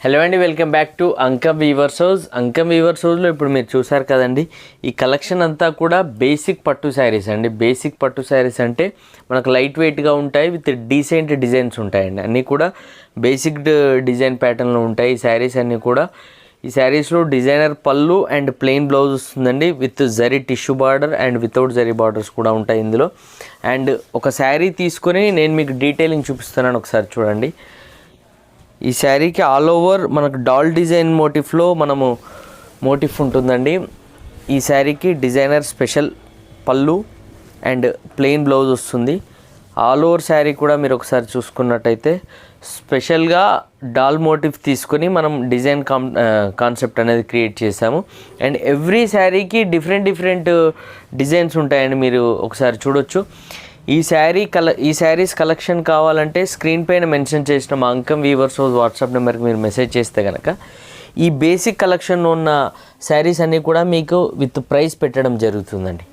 Hello అండి, welcome back to Ankam weavers house. Ankam weavers హౌస్లో ఇప్పుడు మీరు చూసారు కదండి, ఈ కలెక్షన్ అంతా కూడా బేసిక్ పట్టు శారీస్ అండి. బేసిక్ పట్టు శారీస్ అంటే మనకు లైట్ వెయిట్గా ఉంటాయి, విత్ డీసెంట్ డిజైన్స్ ఉంటాయండి. అన్నీ కూడా బేసిక్ డిజైన్ ప్యాటర్న్లో ఉంటాయి ఈ శారీస్ అన్నీ కూడా. ఈ శారీస్లో డిజైనర్ పళ్ళు అండ్ ప్లెయిన్ బ్లౌజ్ వస్తుందండి, with zari tissue border and without zari borders కూడా ఉంటాయి ఇందులో. అండ్ ఒక శారీ తీసుకొని నేను మీకు డీటెయిలింగ్ చూపిస్తున్నాను, ఒకసారి చూడండి. ఈ శారీకి ఆల్ ఓవర్ మనకు డాల్ డిజైన్ మోటిఫ్లో మోటిఫ్ ఉంటుందండి. ఈ శారీకి డిజైనర్ స్పెషల్ పళ్ళు అండ్ ప్లెయిన్ బ్లౌజ్ వస్తుంది. ఆల్ ఓవర్ శారీ కూడా మీరు ఒకసారి చూసుకున్నట్టయితే స్పెషల్గా డాల్ మోటిఫ్ తీసుకొని మనం డిజైన్ కాన్సెప్ట్ అనేది క్రియేట్ చేసాము. అండ్ ఎవ్రీ శారీకి డిఫరెంట్ డిజైన్స్ ఉంటాయండి, మీరు ఒకసారి చూడొచ్చు. ఈ శారీస్ కలెక్షన్ కావాలంటే స్క్రీన్ పైన మెన్షన్ చేసిన మా అంకమ్ వీవర్స్ హౌస్ వాట్సాప్ నెంబర్కి మీరు మెసేజ్ చేస్తే కనుక ఈ బేసిక్ కలెక్షన్లో ఉన్న శారీస్ అన్నీ కూడా మీకు విత్ ప్రైస్ పెట్టడం జరుగుతుందండి.